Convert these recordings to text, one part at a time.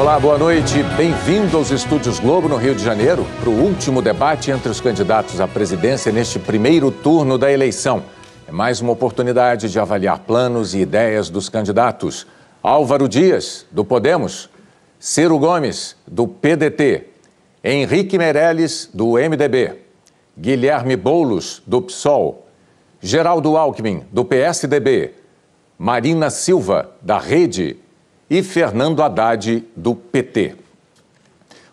Olá, boa noite. Bem-vindo aos Estúdios Globo, no Rio de Janeiro, para o último debate entre os candidatos à presidência neste primeiro turno da eleição. É mais uma oportunidade de avaliar planos e ideias dos candidatos. Álvaro Dias, do Podemos. Ciro Gomes, do PDT. Henrique Meirelles, do MDB. Guilherme Boulos, do PSOL. Geraldo Alckmin, do PSDB. Marina Silva, da Rede. E Fernando Haddad, do PT.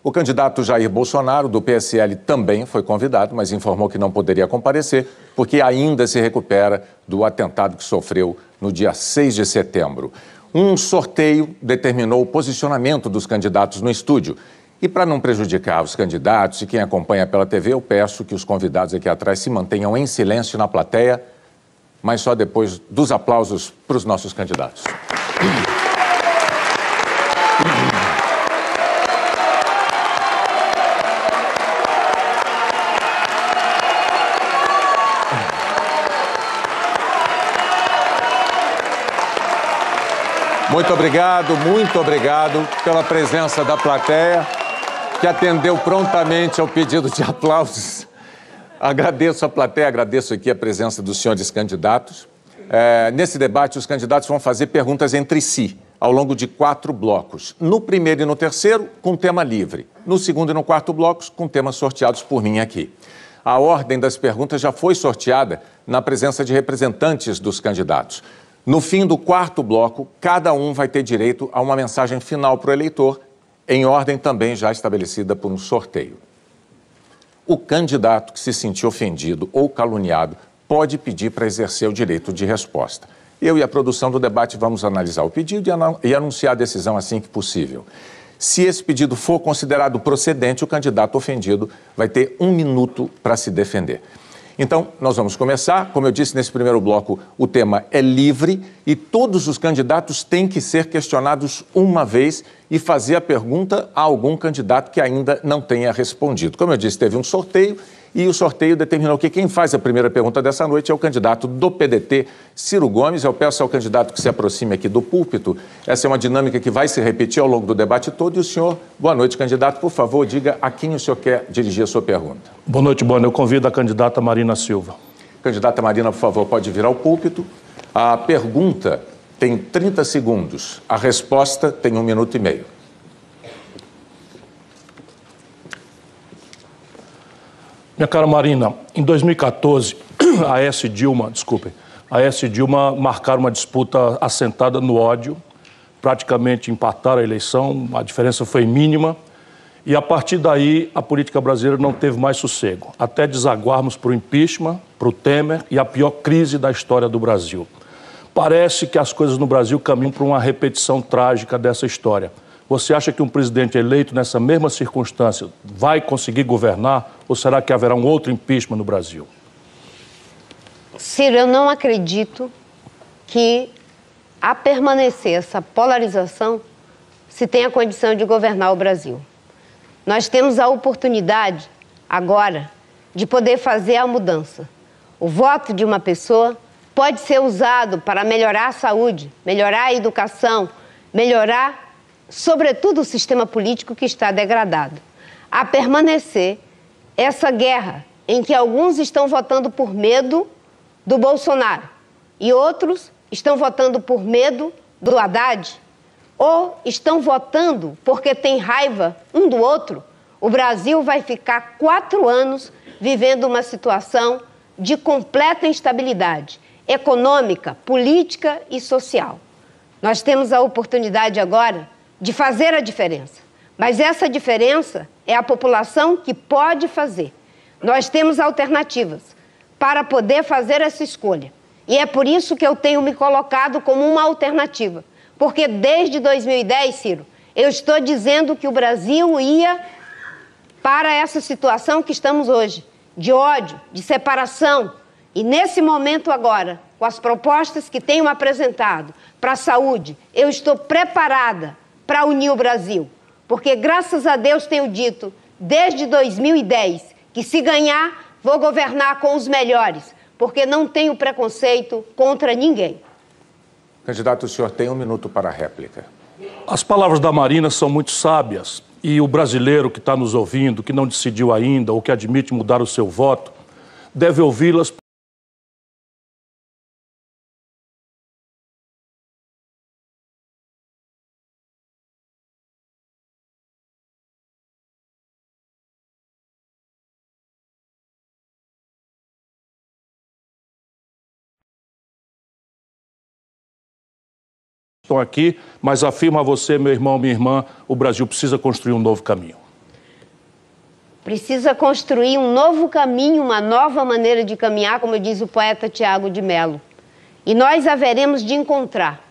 O candidato Jair Bolsonaro, do PSL, também foi convidado, mas informou que não poderia comparecer, porque ainda se recupera do atentado que sofreu no dia 6 de setembro. Um sorteio determinou o posicionamento dos candidatos no estúdio. E para não prejudicar os candidatos e quem acompanha pela TV, eu peço que os convidados aqui atrás se mantenham em silêncio na plateia, mas só depois dos aplausos para os nossos candidatos. Muito obrigado pela presença da plateia, que atendeu prontamente ao pedido de aplausos. Agradeço a plateia, agradeço aqui a presença dos senhores candidatos. Nesse debate, os candidatos vão fazer perguntas entre si, ao longo de 4 blocos. No primeiro e no terceiro, com tema livre. No segundo e no quarto blocos, com temas sorteados por mim aqui. A ordem das perguntas já foi sorteada na presença de representantes dos candidatos. No fim do quarto bloco, cada um vai ter direito a uma mensagem final para o eleitor, em ordem também já estabelecida por um sorteio. O candidato que se sentir ofendido ou caluniado pode pedir para exercer o direito de resposta. Eu e a produção do debate vamos analisar o pedido e anunciar a decisão assim que possível. Se esse pedido for considerado procedente, o candidato ofendido vai ter 1 minuto para se defender. Então, nós vamos começar. Como eu disse nesse primeiro bloco, o tema é livre e todos os candidatos têm que ser questionados uma vez e fazer a pergunta a algum candidato que ainda não tenha respondido. Como eu disse, teve um sorteio e o sorteio determinou que quem faz a primeira pergunta dessa noite é o candidato do PDT, Ciro Gomes. Eu peço ao candidato que se aproxime aqui do púlpito. Essa é uma dinâmica que vai se repetir ao longo do debate todo. E o senhor, boa noite, candidato. Por favor, diga a quem o senhor quer dirigir a sua pergunta. Boa noite, Boni. Eu convido a candidata Marina Silva. Candidata Marina, por favor, pode vir ao púlpito. A pergunta tem 30 segundos. A resposta tem 1 minuto e meio. Minha cara Marina, em 2014, a Aécio e Dilma marcaram uma disputa assentada no ódio, praticamente empataram a eleição, a diferença foi mínima, e a partir daí a política brasileira não teve mais sossego, até desaguarmos para o impeachment, para o Temer e a pior crise da história do Brasil. Parece que as coisas no Brasil caminham para uma repetição trágica dessa história. Você acha que um presidente eleito nessa mesma circunstância vai conseguir governar ou será que haverá um outro impeachment no Brasil? Ciro, eu não acredito que, a permanecer essa polarização, se tenha condição de governar o Brasil. Nós temos a oportunidade, agora, de poder fazer a mudança. O voto de uma pessoa pode ser usado para melhorar a saúde, melhorar a educação, melhorar sobretudo o sistema político que está degradado. A permanecer essa guerra em que alguns estão votando por medo do Bolsonaro e outros estão votando por medo do Haddad ou estão votando porque tem raiva um do outro, o Brasil vai ficar 4 anos vivendo uma situação de completa instabilidade econômica, política e social. Nós temos a oportunidade agora de fazer a diferença. Mas essa diferença é a população que pode fazer. Nós temos alternativas para poder fazer essa escolha. E é por isso que eu tenho me colocado como uma alternativa. Porque desde 2010, Ciro, eu estou dizendo que o Brasil ia para essa situação que estamos hoje, de ódio, de separação. E nesse momento agora, com as propostas que tenho apresentado para a saúde, eu estou preparada para unir o Brasil, porque graças a Deus tenho dito, desde 2010, que se ganhar, vou governar com os melhores, porque não tenho preconceito contra ninguém. Candidato, o senhor tem 1 minuto para a réplica. As palavras da Marina são muito sábias e o brasileiro que está nos ouvindo, que não decidiu ainda ou que admite mudar o seu voto, deve ouvi-las. Estão aqui, mas afirmo a você, meu irmão, minha irmã, o Brasil precisa construir um novo caminho. Precisa construir um novo caminho, uma nova maneira de caminhar, como diz o poeta Tiago de Mello. E nós haveremos de encontrar.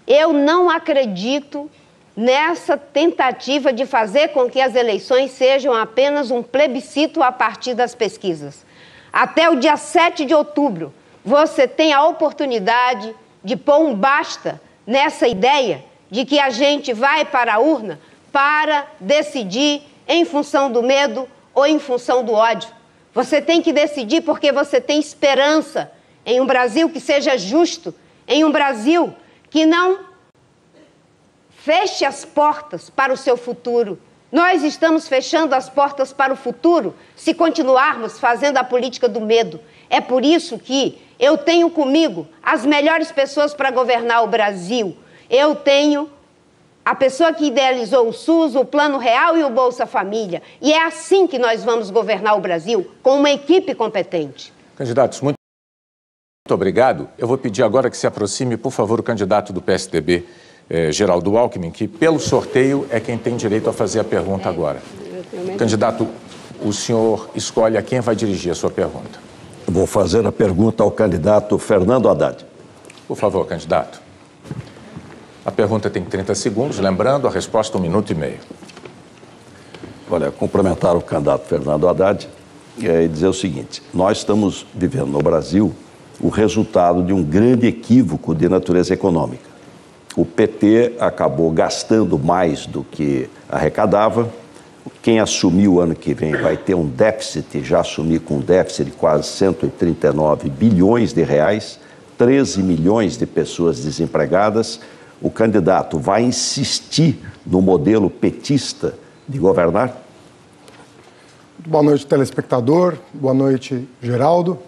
Eu não acredito nessa tentativa de fazer com que as eleições sejam apenas um plebiscito a partir das pesquisas. Até o dia 7 de outubro, você tem a oportunidade de pôr um basta nessa ideia de que a gente vai para a urna para decidir em função do medo ou em função do ódio. Você tem que decidir porque você tem esperança em um Brasil que seja justo, em um Brasil que não feche as portas para o seu futuro. Nós estamos fechando as portas para o futuro se continuarmos fazendo a política do medo. É por isso que eu tenho comigo as melhores pessoas para governar o Brasil. Eu tenho a pessoa que idealizou o SUS, o Plano Real e o Bolsa Família. E é assim que nós vamos governar o Brasil, com uma equipe competente. Candidatos, muito obrigado. Eu vou pedir agora que se aproxime, por favor, o candidato do PSDB, Geraldo Alckmin, que pelo sorteio é quem tem direito a fazer a pergunta agora. Candidato, o senhor escolhe a quem vai dirigir a sua pergunta. Vou fazer a pergunta ao candidato Fernando Haddad. Por favor, candidato. A pergunta tem 30 segundos, lembrando, a resposta 1 minuto e meio. Olha, cumprimentar o candidato Fernando Haddad e dizer o seguinte: nós estamos vivendo no Brasil o resultado de um grande equívoco de natureza econômica. O PT acabou gastando mais do que arrecadava. Quem assumir o ano que vem vai ter um déficit, já assumir com um déficit de quase 139 bilhões de reais, 13 milhões de pessoas desempregadas. O candidato vai insistir no modelo petista de governar? Boa noite, telespectador. Boa noite, Geraldo.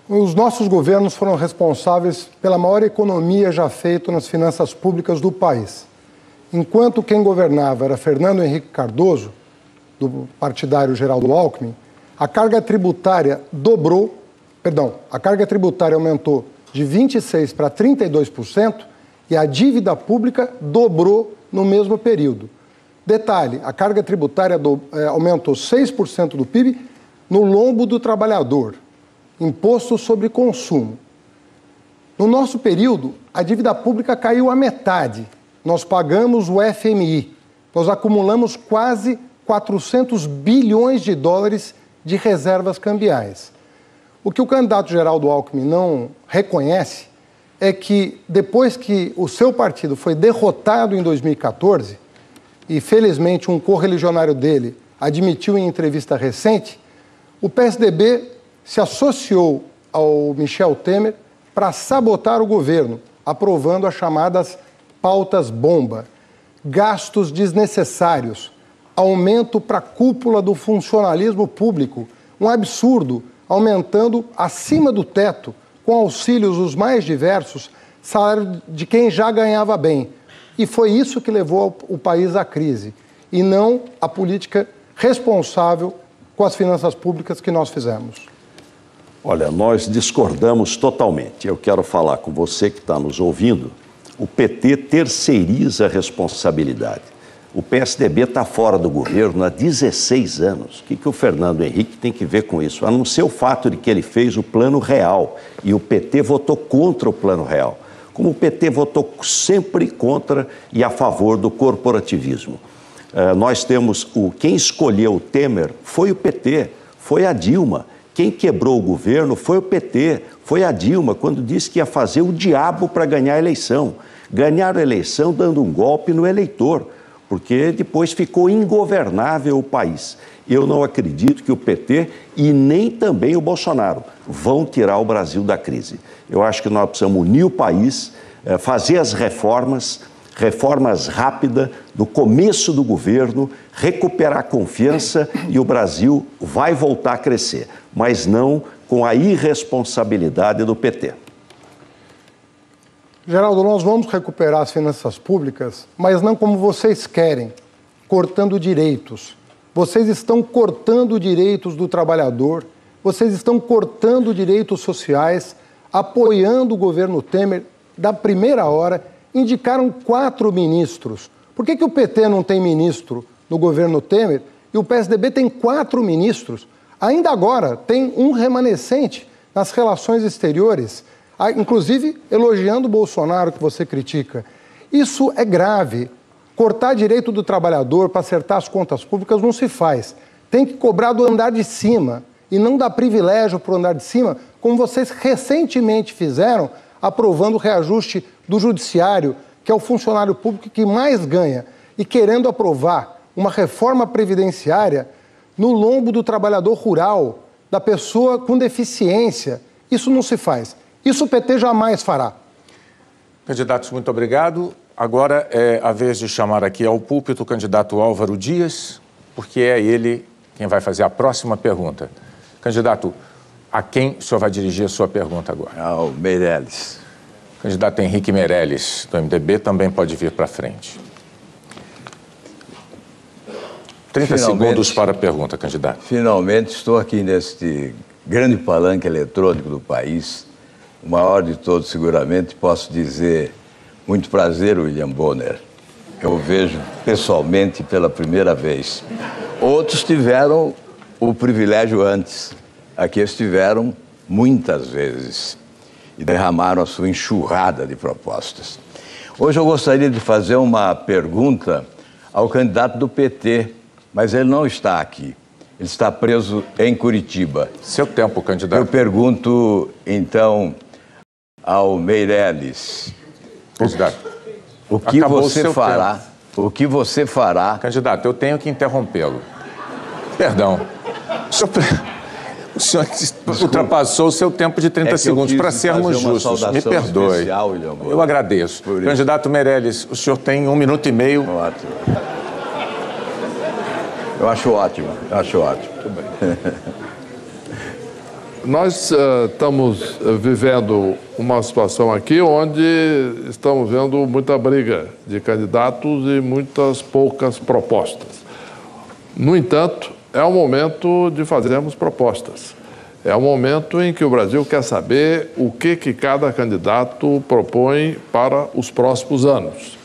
Os nossos governos foram responsáveis pela maior economia já feita nas finanças públicas do país. Enquanto quem governava era Fernando Henrique Cardoso, do partidário Geraldo Alckmin, a carga tributária aumentou de 26% para 32% e a dívida pública dobrou no mesmo período. Detalhe, a carga tributária aumentou 6% do PIB no lombo do trabalhador, imposto sobre consumo. No nosso período, a dívida pública caiu à metade. Nós pagamos o FMI, nós acumulamos quase 400 bilhões de dólares de reservas cambiais. O que o candidato Geraldo Alckmin não reconhece é que depois que o seu partido foi derrotado em 2014, e felizmente um correligionário dele admitiu em entrevista recente, o PSDB se associou ao Michel Temer para sabotar o governo, aprovando as chamadas pautas bomba, gastos desnecessários, aumento para a cúpula do funcionalismo público, um absurdo, aumentando acima do teto, com auxílios os mais diversos, salário de quem já ganhava bem. E foi isso que levou o país à crise, e não a política responsável com as finanças públicas que nós fizemos. Olha, nós discordamos totalmente. Eu quero falar com você que está nos ouvindo. O PT terceiriza a responsabilidade. O PSDB está fora do governo há 16 anos. O que o Fernando Henrique tem que ver com isso? A não ser o fato de que ele fez o Plano Real e o PT votou contra o Plano Real. Como o PT votou sempre contra e a favor do corporativismo. Nós temos quem escolheu o Temer foi o PT, foi a Dilma. Quem quebrou o governo foi o PT, foi a Dilma, quando disse que ia fazer o diabo para ganhar a eleição. Ganhar a eleição dando um golpe no eleitor, porque depois ficou ingovernável o país. Eu não acredito que o PT e nem também o Bolsonaro vão tirar o Brasil da crise. Eu acho que nós precisamos unir o país, fazer as reformas, reformas rápidas no começo do governo, recuperar a confiança e o Brasil vai voltar a crescer, mas não com a irresponsabilidade do PT. Geraldo, nós vamos recuperar as finanças públicas, mas não como vocês querem, cortando direitos. Vocês estão cortando direitos do trabalhador, vocês estão cortando direitos sociais, apoiando o governo Temer da primeira hora, indicaram 4 ministros. Por que o PT não tem ministro no governo Temer e o PSDB tem 4 ministros? Ainda agora tem um remanescente nas relações exteriores, inclusive elogiando o Bolsonaro, que você critica. Isso é grave. Cortar direito do trabalhador para acertar as contas públicas não se faz. Tem que cobrar do andar de cima e não dar privilégio para o andar de cima, como vocês recentemente fizeram, aprovando o reajuste do judiciário, que é o funcionário público que mais ganha, e querendo aprovar uma reforma previdenciária no lombo do trabalhador rural, da pessoa com deficiência. Isso não se faz. Isso o PT jamais fará. Candidatos, muito obrigado. Agora é a vez de chamar aqui ao púlpito o candidato Álvaro Dias, porque é ele quem vai fazer a próxima pergunta. Candidato, a quem o senhor vai dirigir a sua pergunta agora? Ao Meirelles. Candidato Henrique Meirelles, do MDB, também pode vir para frente. 30 segundos para a pergunta, candidato. Finalmente estou aqui neste grande palanque eletrônico do país, o maior de todos seguramente, posso dizer, muito prazer, William Bonner. Eu vejo pessoalmente pela primeira vez. Outros tiveram o privilégio antes, aqui estiveram muitas vezes e derramaram a sua enxurrada de propostas. Hoje eu gostaria de fazer uma pergunta ao candidato do PT, mas ele não está aqui. Ele está preso em Curitiba. Seu tempo, candidato. Eu pergunto, então, ao Meirelles, Candidato, o que acabou você o fará? tempo. O que você fará? Candidato, eu tenho que interrompê-lo. Perdão. O senhor ultrapassou o seu tempo de 30 segundos, para sermos justos. Me perdoe. Especial, eu agradeço. Candidato Meirelles, o senhor tem 1 minuto e meio. Ótimo. Eu acho ótimo, Tudo bem. Nós estamos vivendo uma situação aqui onde estamos vendo muita briga de candidatos e muitas poucas propostas. No entanto, é o momento de fazermos propostas. É o momento em que o Brasil quer saber o que cada candidato propõe para os próximos anos.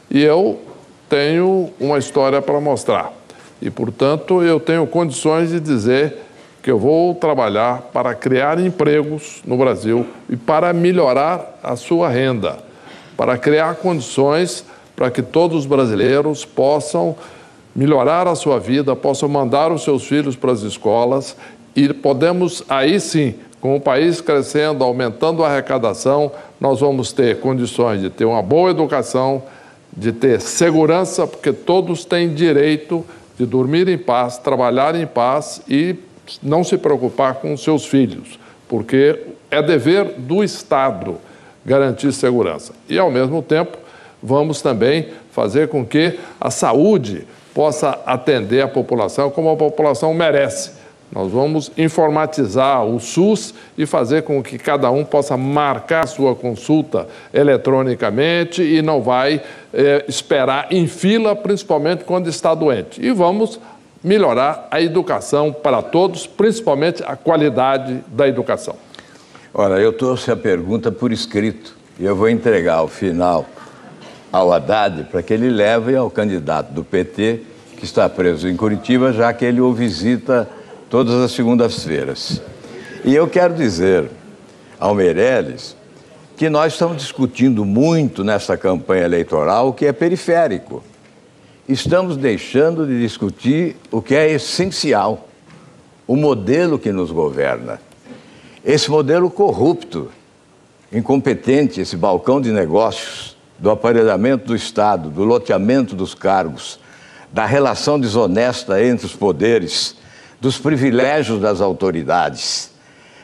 E eu tenho uma história para mostrar. E, portanto, eu tenho condições de dizer que eu vou trabalhar para criar empregos no Brasil e para melhorar a sua renda, para criar condições para que todos os brasileiros possam melhorar a sua vida, possam mandar os seus filhos para as escolas e podemos, aí sim, com o país crescendo, aumentando a arrecadação, nós vamos ter condições de ter uma boa educação, de ter segurança, porque todos têm direito de dormir em paz, trabalhar em paz e não se preocupar com os seus filhos, porque é dever do Estado garantir segurança. E, ao mesmo tempo, vamos também fazer com que a saúde possa atender a população como a população merece. Nós vamos informatizar o SUS e fazer com que cada um possa marcar sua consulta eletronicamente e não vai esperar em fila, principalmente quando está doente. E vamos melhorar a educação para todos, principalmente a qualidade da educação. Ora, eu trouxe a pergunta por escrito e eu vou entregar ao final ao Haddad para que ele leve ao candidato do PT, que está preso em Curitiba, já que ele o visita todas as segundas-feiras. E eu quero dizer ao Meirelles que nós estamos discutindo muito nessa campanha eleitoral o que é periférico. Estamos deixando de discutir o que é essencial, o modelo que nos governa. Esse modelo corrupto, incompetente, esse balcão de negócios, do aparelhamento do Estado, do loteamento dos cargos, da relação desonesta entre os poderes, dos privilégios das autoridades,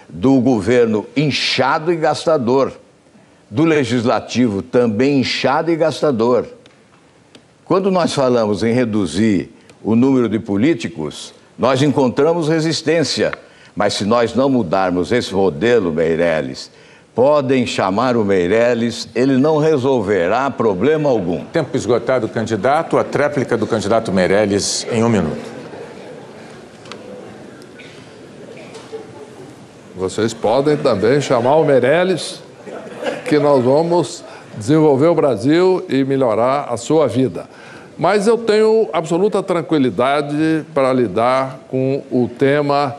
do governo inchado e gastador, do legislativo também inchado e gastador. Quando nós falamos em reduzir o número de políticos, nós encontramos resistência. Mas se nós não mudarmos esse modelo, Meirelles, podem chamar o Meirelles, ele não resolverá problema algum. Tempo esgotado, candidato. A tréplica do candidato Meirelles em 1 minuto. Vocês podem também chamar o Meirelles, que nós vamos desenvolver o Brasil e melhorar a sua vida. Mas eu tenho absoluta tranquilidade para lidar com o tema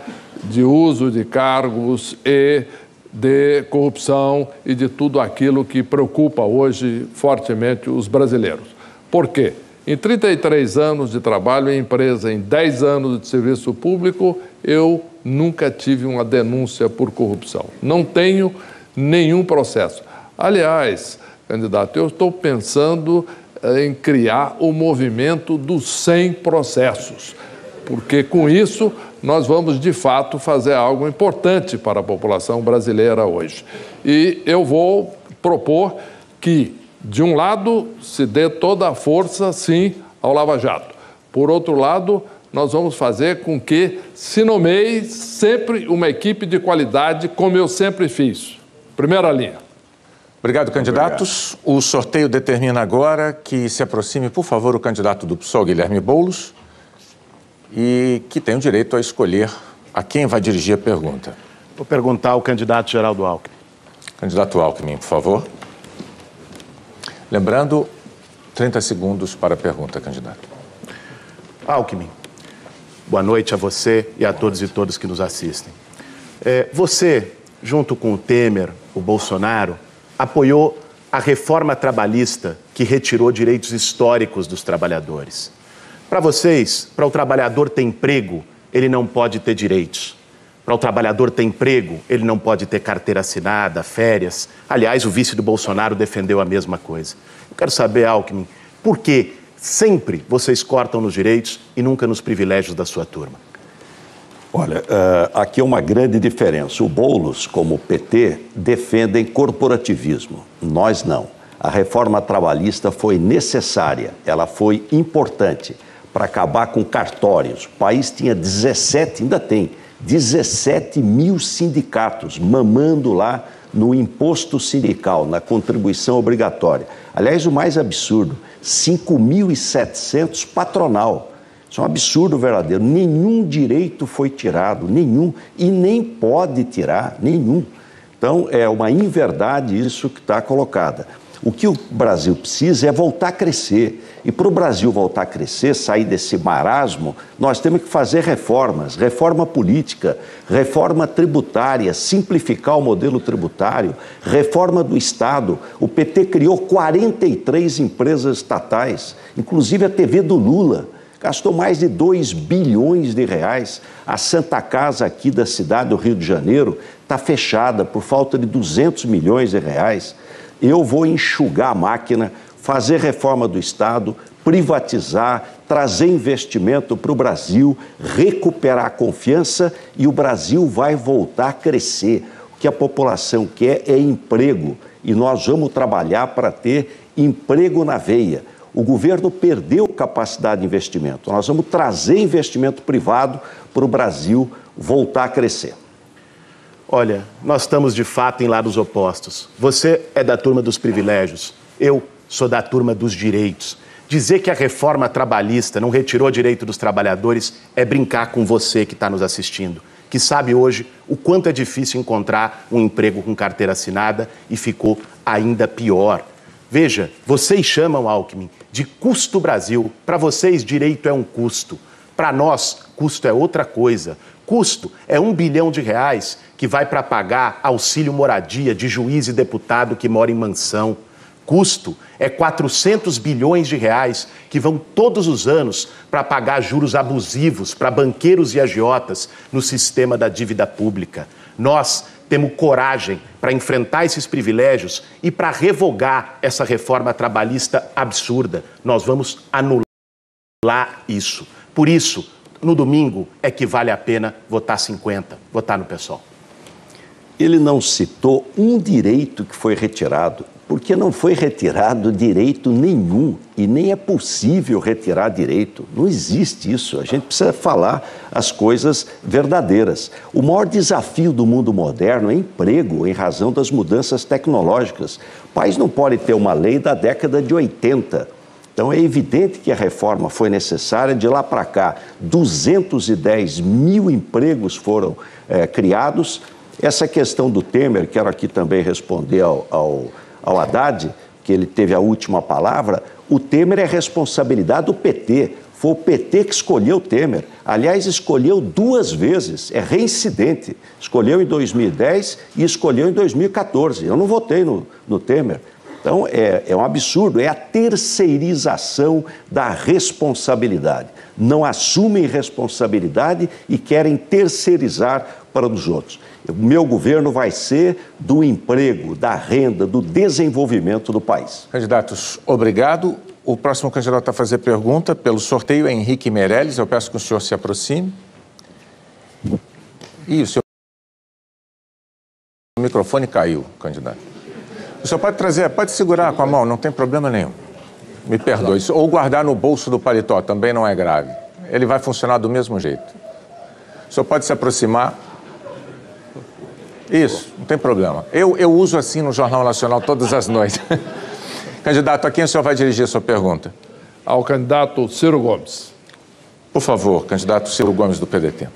de uso de cargos e de corrupção e de tudo aquilo que preocupa hoje fortemente os brasileiros. Por quê? Em 33 anos de trabalho em empresa, em 10 anos de serviço público, eu nunca tive uma denúncia por corrupção. Não tenho nenhum processo. Aliás, candidato, eu estou pensando em criar o movimento dos 100 processos, porque com isso nós vamos, de fato, fazer algo importante para a população brasileira hoje. E eu vou propor que, de um lado, se dê toda a força, sim, ao Lava Jato. Por outro lado, nós vamos fazer com que se nomeie sempre uma equipe de qualidade, como eu sempre fiz. Primeira linha. Obrigado, candidatos. O sorteio determina agora que se aproxime, por favor, o candidato do PSOL, Guilherme Boulos, e que tem o direito a escolher a quem vai dirigir a pergunta. Vou perguntar ao candidato Geraldo Alckmin. Candidato Alckmin, por favor. Lembrando, 30 segundos para a pergunta, candidato. Alckmin, boa noite a você e a todos e todas que nos assistem. Você, junto com o Temer, o Bolsonaro, apoiou a reforma trabalhista que retirou direitos históricos dos trabalhadores. Para vocês, para o trabalhador ter emprego, ele não pode ter direitos. Para o trabalhador ter emprego, ele não pode ter carteira assinada, férias. Aliás, o vice do Bolsonaro defendeu a mesma coisa. Eu quero saber, Alckmin, por que sempre vocês cortam nos direitos e nunca nos privilégios da sua turma? Olha, aqui é uma grande diferença. O Boulos, como o PT, defendem corporativismo. Nós não. A reforma trabalhista foi necessária, ela foi importante para acabar com cartórios. O país tinha 17, ainda tem, 17 mil sindicatos mamando lá no imposto sindical, na contribuição obrigatória. Aliás, o mais absurdo, 5.700 patronal. Isso é um absurdo verdadeiro. Nenhum direito foi tirado, nenhum, e nem pode tirar, nenhum. Então, é uma inverdade isso que está colocada. O que o Brasil precisa é voltar a crescer. E para o Brasil voltar a crescer, sair desse marasmo, nós temos que fazer reformas, reforma política, reforma tributária, simplificar o modelo tributário, reforma do Estado. O PT criou 43 empresas estatais, inclusive a TV do Lula. Gastou mais de 2 bilhões de reais. A Santa Casa aqui da cidade do Rio de Janeiro está fechada por falta de 200 milhões de reais. Eu vou enxugar a máquina, fazer reforma do Estado, privatizar, trazer investimento para o Brasil, recuperar a confiança e o Brasil vai voltar a crescer. O que a população quer é emprego e nós vamos trabalhar para ter emprego na veia. O governo perdeu capacidade de investimento. Nós vamos trazer investimento privado para o Brasil voltar a crescer. Olha, nós estamos de fato em lados opostos. Você é da turma dos privilégios, eu sou da turma dos direitos. Dizer que a reforma trabalhista não retirou direito dos trabalhadores é brincar com você que está nos assistindo, que sabe hoje o quanto é difícil encontrar um emprego com carteira assinada e ficou ainda pior. Veja, vocês chamam, Alckmin, de custo Brasil. Para vocês, direito é um custo. Para nós, custo é outra coisa. Custo é R$1 bilhão que vai para pagar auxílio moradia de juiz e deputado que mora em mansão. Custo é 400 bilhões de reais que vão todos os anos para pagar juros abusivos para banqueiros e agiotas no sistema da dívida pública. Nós temos coragem para enfrentar esses privilégios e para revogar essa reforma trabalhista absurda. Nós vamos anular isso. Por isso, no domingo é que vale a pena votar 50, votar no PSOL. Ele não citou um direito que foi retirado, porque não foi retirado direito nenhum e nem é possível retirar direito. Não existe isso. A gente precisa falar as coisas verdadeiras. O maior desafio do mundo moderno é emprego, em razão das mudanças tecnológicas. O país não pode ter uma lei da década de 80. Então é evidente que a reforma foi necessária. De lá para cá, 210 mil empregos foram criados. Essa questão do Temer, quero aqui também responder ao Haddad, que ele teve a última palavra. O Temer é responsabilidade do PT. Foi o PT que escolheu o Temer. Aliás, escolheu 2 vezes, é reincidente. Escolheu em 2010 e escolheu em 2014. Eu não votei no Temer. Então, é um absurdo, é a terceirização da responsabilidade. Não assumem responsabilidade e querem terceirizar para os outros. O meu governo vai ser do emprego, da renda, do desenvolvimento do país. Candidatos, obrigado. O próximo candidato a fazer pergunta pelo sorteio é Henrique Meirelles. Eu peço que o senhor se aproxime. Isso. O microfone caiu, candidato. O senhor pode trazer, pode segurar com a mão, não tem problema nenhum. Me perdoe. Ou guardar no bolso do paletó, também não é grave. Ele vai funcionar do mesmo jeito. O senhor pode se aproximar. Isso, não tem problema. Eu uso assim no Jornal Nacional todas as noites. Candidato, a quem o senhor vai dirigir a sua pergunta? Ao candidato Ciro Gomes. Por favor, candidato Ciro Gomes, do PDT.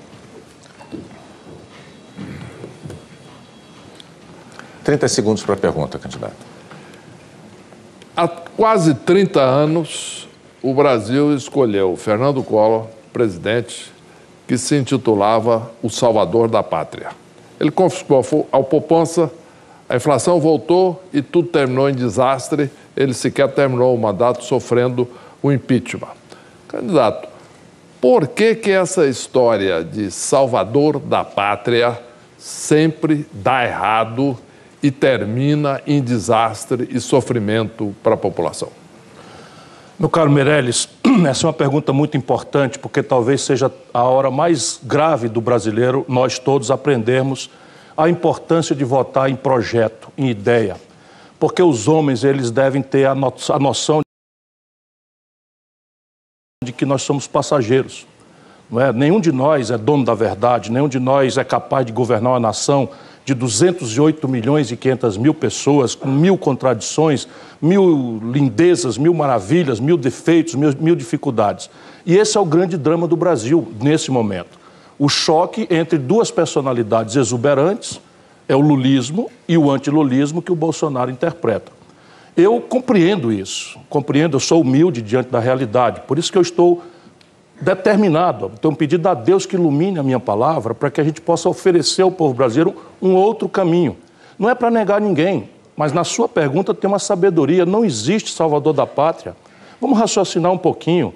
30 segundos para a pergunta, candidato. Há quase 30 anos, o Brasil escolheu Fernando Collor, presidente, que se intitulava o Salvador da Pátria. Ele confiscou a poupança, a inflação voltou e tudo terminou em desastre. Ele sequer terminou o mandato sofrendo o impeachment. Candidato, por que essa história de Salvador da Pátria sempre dá errado e termina em desastre e sofrimento para a população? Meu caro Meirelles, essa é uma pergunta muito importante, porque talvez seja a hora mais grave do brasileiro, nós todos aprendermos a importância de votar em projeto, em ideia. Porque os homens, eles devem ter a noção de que nós somos passageiros. Não é? Nenhum de nós é dono da verdade, nenhum de nós é capaz de governar uma nação de 208 milhões e 500 mil pessoas, com 1000 contradições, 1000 lindezas, 1000 maravilhas, 1000 defeitos, 1000 dificuldades. E esse é o grande drama do Brasil nesse momento. O choque entre 2 personalidades exuberantes é o lulismo e o antilulismo que o Bolsonaro interpreta. Eu compreendo isso, eu sou humilde diante da realidade, por isso que eu estou determinado, tenho pedido a Deus que ilumine a minha palavra para que a gente possa oferecer ao povo brasileiro um outro caminho. Não é para negar ninguém, mas na sua pergunta tem uma sabedoria, não existe Salvador da Pátria. Vamos raciocinar um pouquinho.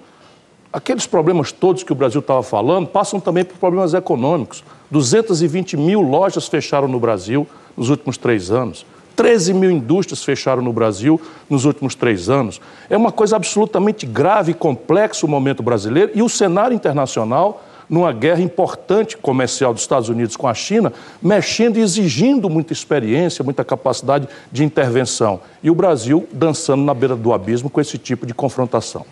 Aqueles problemas todos que o Brasil estava falando passam também por problemas econômicos. 220 mil lojas fecharam no Brasil nos últimos 3 anos. 13 mil indústrias fecharam no Brasil nos últimos 3 anos. É uma coisa absolutamente grave e complexa o momento brasileiro e o cenário internacional, numa guerra importante comercial dos Estados Unidos com a China, mexendo e exigindo muita experiência, muita capacidade de intervenção. E o Brasil dançando na beira do abismo com esse tipo de confrontação.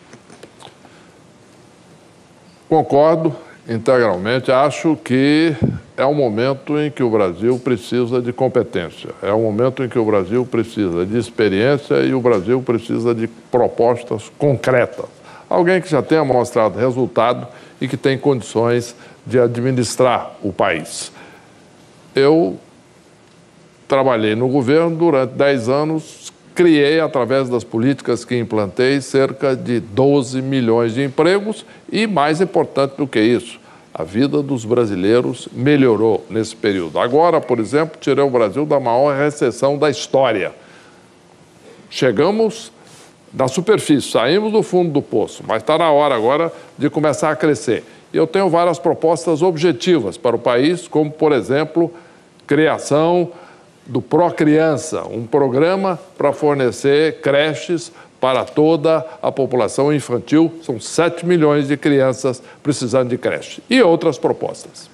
Concordo integralmente. Acho que é um momento em que o Brasil precisa de competência. É um momento em que o Brasil precisa de experiência e o Brasil precisa de propostas concretas. Alguém que já tenha mostrado resultado e que tem condições de administrar o país. Eu trabalhei no governo durante 10 anos, criei, através das políticas que implantei, cerca de 12 milhões de empregos e, mais importante do que isso, a vida dos brasileiros melhorou nesse período. Agora, por exemplo, tirei o Brasil da maior recessão da história. Chegamos na superfície, saímos do fundo do poço, mas está na hora agora de começar a crescer. E eu tenho várias propostas objetivas para o país, como, por exemplo, criação do Procriança, um programa para fornecer creches para toda a população infantil. São 7 milhões de crianças precisando de creche. E outras propostas.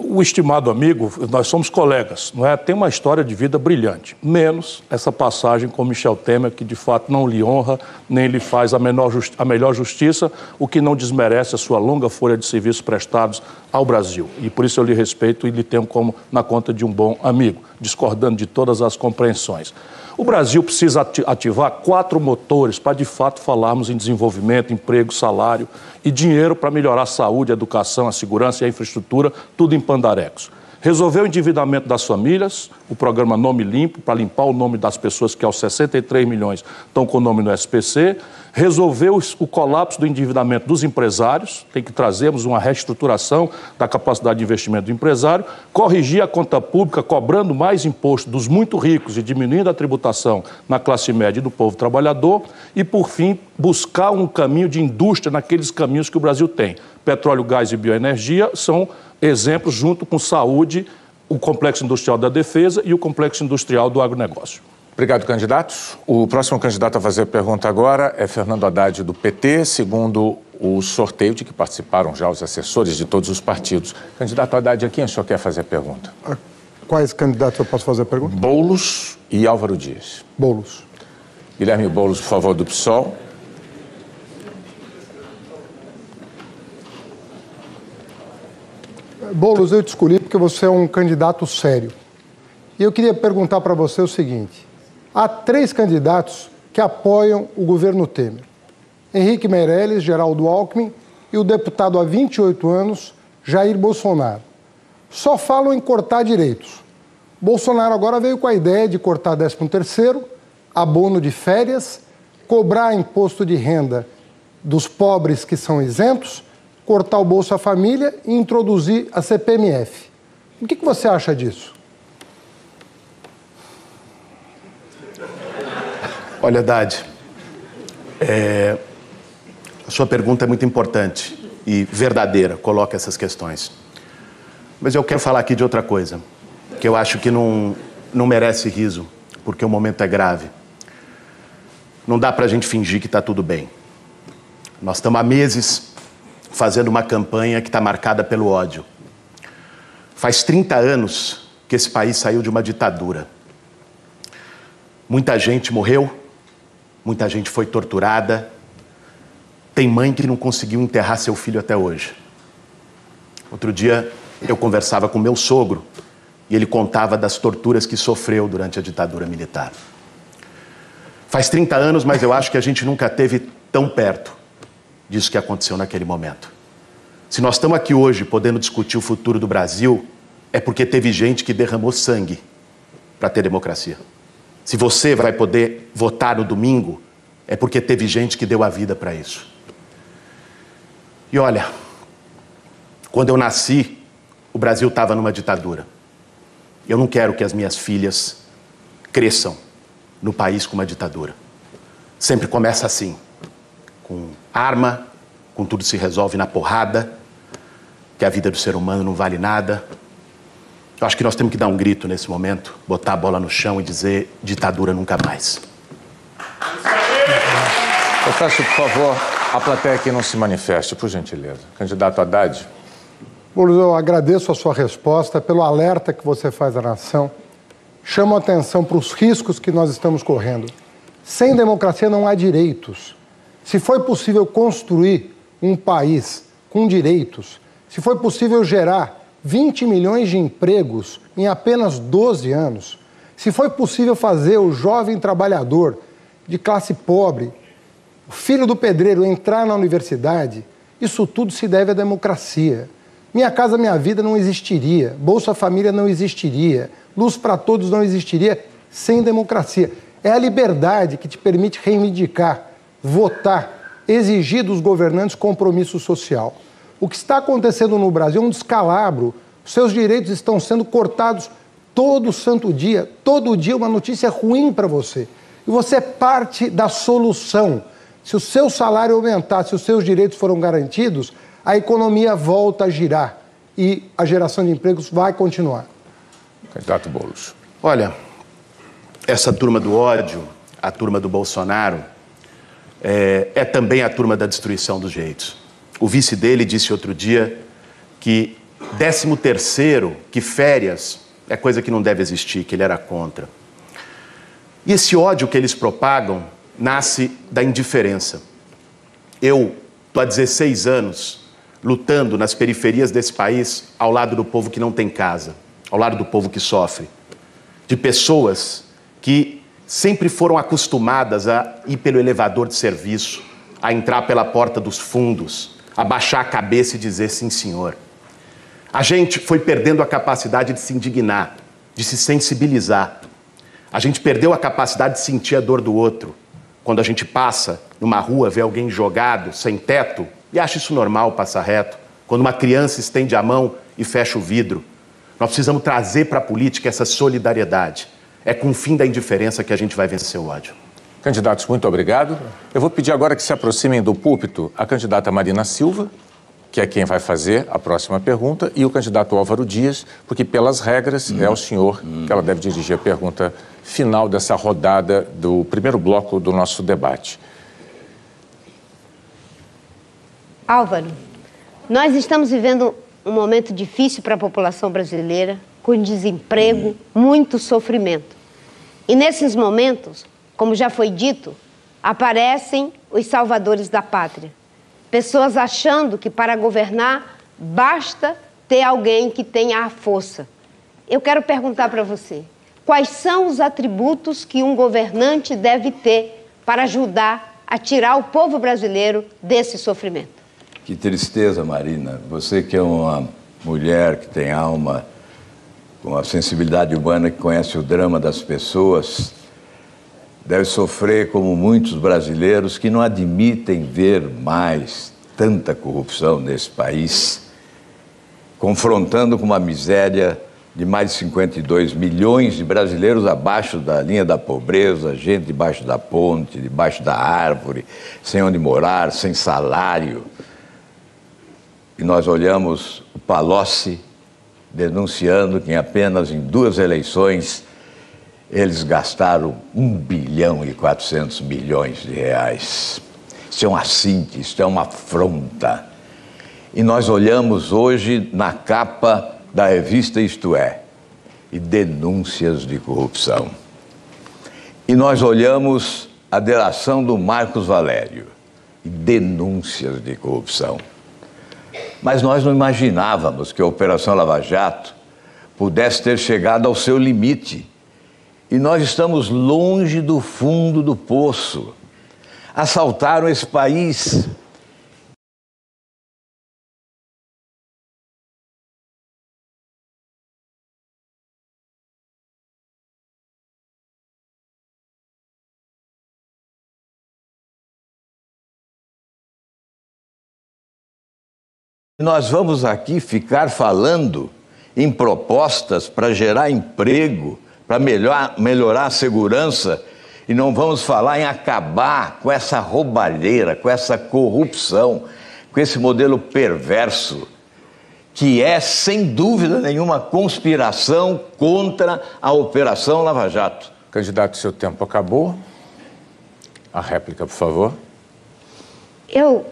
O estimado amigo, nós somos colegas, não é? Tem uma história de vida brilhante, menos essa passagem com Michel Temer, que de fato não lhe honra, nem lhe faz a melhor justiça, o que não desmerece a sua longa folha de serviços prestados ao Brasil. E por isso eu lhe respeito e lhe tenho como na conta de um bom amigo, discordando de todas as compreensões. O Brasil precisa ativar 4 motores para, de fato, falarmos em desenvolvimento, emprego, salário e dinheiro para melhorar a saúde, a educação, a segurança e a infraestrutura, tudo em pandarecos. Resolver o endividamento das famílias, o programa Nome Limpo, para limpar o nome das pessoas que aos 63 milhões estão com o nome no SPC. Resolver o colapso do endividamento dos empresários, tem que trazermos uma reestruturação da capacidade de investimento do empresário. Corrigir a conta pública, cobrando mais imposto dos muito ricos e diminuindo a tributação na classe média e do povo trabalhador. E, por fim, buscar um caminho de indústria naqueles caminhos que o Brasil tem. Petróleo, gás e bioenergia são exemplos, junto com saúde, o complexo industrial da defesa e o complexo industrial do agronegócio. Obrigado, candidatos. O próximo candidato a fazer a pergunta agora é Fernando Haddad, do PT, segundo o sorteio de que participaram já os assessores de todos os partidos. Candidato Haddad, a quem o senhor quer fazer a pergunta? A quais candidatos eu posso fazer a pergunta? Boulos e Álvaro Dias. Boulos. Guilherme Boulos, por favor, do PSOL. Boulos, eu te escolhi porque você é um candidato sério. E eu queria perguntar para você o seguinte: há 3 candidatos que apoiam o governo Temer: Henrique Meirelles, Geraldo Alckmin e o deputado há 28 anos, Jair Bolsonaro. Só falam em cortar direitos. Bolsonaro agora veio com a ideia de cortar 13º, abono de férias, cobrar imposto de renda dos pobres que são isentos, cortar o Bolsa Família e introduzir a CPMF. O que você acha disso? Olha, Haddad, a sua pergunta é muito importante e verdadeira, coloca essas questões. Mas eu quero falar aqui de outra coisa, que eu acho que não merece riso, porque o momento é grave. Não dá para a gente fingir que está tudo bem. Nós estamos há meses fazendo uma campanha que está marcada pelo ódio. Faz 30 anos que esse país saiu de uma ditadura. Muita gente morreu, muita gente foi torturada. Tem mãe que não conseguiu enterrar seu filho até hoje. Outro dia eu conversava com meu sogro e ele contava das torturas que sofreu durante a ditadura militar. Faz 30 anos, mas eu acho que a gente nunca esteve tão perto disso que aconteceu naquele momento. Se nós estamos aqui hoje podendo discutir o futuro do Brasil, é porque teve gente que derramou sangue para ter democracia. Se você vai poder votar no domingo, é porque teve gente que deu a vida para isso. E olha, quando eu nasci, o Brasil estava numa ditadura. Eu não quero que as minhas filhas cresçam no país com uma ditadura. Sempre começa assim, com arma, com tudo se resolve na porrada, que a vida do ser humano não vale nada. Eu acho que nós temos que dar um grito nesse momento, botar a bola no chão e dizer: ditadura nunca mais. Eu peço, por favor, a plateia que não se manifeste, por gentileza. Candidato Haddad. Boulos, eu agradeço a sua resposta, pelo alerta que você faz à nação. Chamo a atenção para os riscos que nós estamos correndo. Sem democracia não há direitos. Se foi possível construir um país com direitos, se foi possível gerar 20 milhões de empregos em apenas 12 anos, se foi possível fazer o jovem trabalhador de classe pobre, o filho do pedreiro, entrar na universidade, isso tudo se deve à democracia. Minha Casa Minha Vida não existiria, Bolsa Família não existiria, Luz para Todos não existiria sem democracia. É a liberdade que te permite reivindicar, votar, exigir dos governantes compromisso social. O que está acontecendo no Brasil é um descalabro. Os seus direitos estão sendo cortados todo santo dia. Todo dia uma notícia ruim para você. E você é parte da solução. Se o seu salário aumentar, se os seus direitos foram garantidos, a economia volta a girar e a geração de empregos vai continuar. Candidato Boulos. Olha, essa turma do ódio, a turma do Bolsonaro, é também a turma da destruição dos direitos. O vice dele disse outro dia que 13º, que férias é coisa que não deve existir, que ele era contra. E esse ódio que eles propagam nasce da indiferença. Eu estou há 16 anos lutando nas periferias desse país ao lado do povo que não tem casa, ao lado do povo que sofre, de pessoas que sempre foram acostumadas a ir pelo elevador de serviço, a entrar pela porta dos fundos, a baixar a cabeça e dizer sim, senhor. A gente foi perdendo a capacidade de se indignar, de se sensibilizar. A gente perdeu a capacidade de sentir a dor do outro. Quando a gente passa numa rua, vê alguém jogado, sem teto, e acha isso normal, passar reto. Quando uma criança estende a mão e fecha o vidro. Nós precisamos trazer para a política essa solidariedade. É com o fim da indiferença que a gente vai vencer o ódio. Candidatos, muito obrigado. Eu vou pedir agora que se aproximem do púlpito a candidata Marina Silva, que é quem vai fazer a próxima pergunta, e o candidato Álvaro Dias, porque pelas regras é ao senhor que ela deve dirigir a pergunta final dessa rodada do primeiro bloco do nosso debate. Álvaro, nós estamos vivendo um momento difícil para a população brasileira, com desemprego, muito sofrimento. E nesses momentos, como já foi dito, aparecem os salvadores da pátria. Pessoas achando que para governar basta ter alguém que tenha a força. Eu quero perguntar para você, quais são os atributos que um governante deve ter para ajudar a tirar o povo brasileiro desse sofrimento? Que tristeza, Marina. Você que é uma mulher que tem alma, com a sensibilidade humana, que conhece o drama das pessoas, deve sofrer como muitos brasileiros que não admitem ver mais tanta corrupção nesse país, confrontando com uma miséria de mais de 52 milhões de brasileiros abaixo da linha da pobreza, gente debaixo da ponte, debaixo da árvore, sem onde morar, sem salário. E nós olhamos o Palocci denunciando que apenas em 2 eleições eles gastaram 1,4 bilhão de reais. Isso é um assinte, isso é uma afronta. E nós olhamos hoje na capa da revista Isto É, e denúncias de corrupção. E nós olhamos a delação do Marcos Valério, e denúncias de corrupção. Mas nós não imaginávamos que a Operação Lava Jato pudesse ter chegado ao seu limite. E nós estamos longe do fundo do poço. Assaltaram esse país. Nós vamos aqui ficar falando em propostas para gerar emprego, para melhorar a segurança, e não vamos falar em acabar com essa roubalheira, com essa corrupção, com esse modelo perverso, que é, sem dúvida nenhuma, conspiração contra a Operação Lava Jato. Candidato, seu tempo acabou. A réplica, por favor. Eu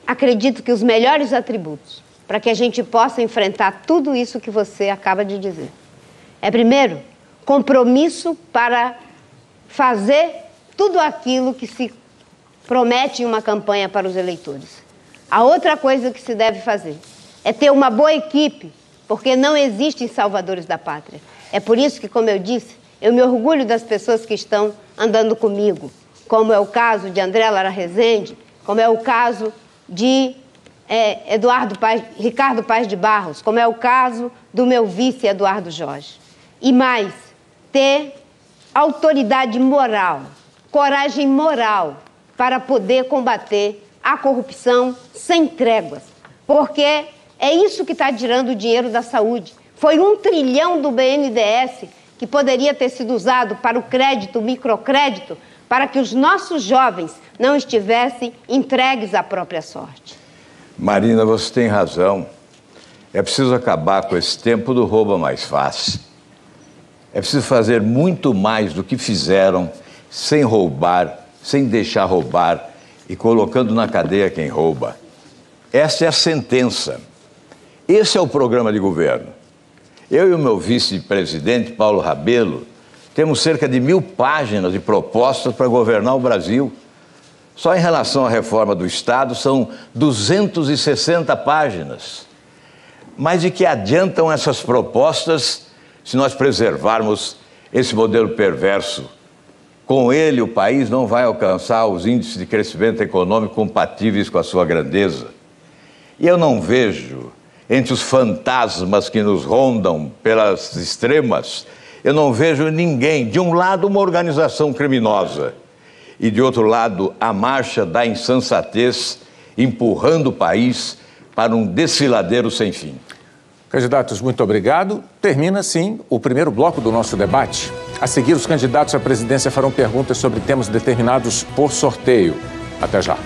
acredito que os melhores atributos para que a gente possa enfrentar tudo isso que você acaba de dizer é, primeiro, compromisso para fazer tudo aquilo que se promete em uma campanha para os eleitores. A outra coisa que se deve fazer é ter uma boa equipe, porque não existem salvadores da pátria. É por isso que, como eu disse, eu me orgulho das pessoas que estão andando comigo, como é o caso de André Lara Rezende, como é o caso de Ricardo Paes de Barros, como é o caso do meu vice Eduardo Jorge. E mais, ter autoridade moral, coragem moral para poder combater a corrupção sem tréguas, porque é isso que está tirando o dinheiro da saúde. Foi 1 trilhão do BNDES que poderia ter sido usado para o crédito, o microcrédito, para que os nossos jovens não estivessem entregues à própria sorte. Marina, você tem razão. É preciso acabar com esse tempo do rouba mais fácil. É preciso fazer muito mais do que fizeram, sem roubar, sem deixar roubar e colocando na cadeia quem rouba. Essa é a sentença. Esse é o programa de governo. Eu e o meu vice-presidente, Paulo Rabelo, temos cerca de 1000 páginas de propostas para governar o Brasil. Só em relação à reforma do Estado são 260 páginas. Mas de que adiantam essas propostas se nós preservarmos esse modelo perverso? Com ele, o país não vai alcançar os índices de crescimento econômico compatíveis com a sua grandeza. E eu não vejo, entre os fantasmas que nos rondam pelas extremas, eu não vejo ninguém, de um lado uma organização criminosa e de outro lado a marcha da insensatez, empurrando o país para um desfiladeiro sem fim. Candidatos, muito obrigado. Termina, sim, o primeiro bloco do nosso debate. A seguir, os candidatos à presidência farão perguntas sobre temas determinados por sorteio. Até já.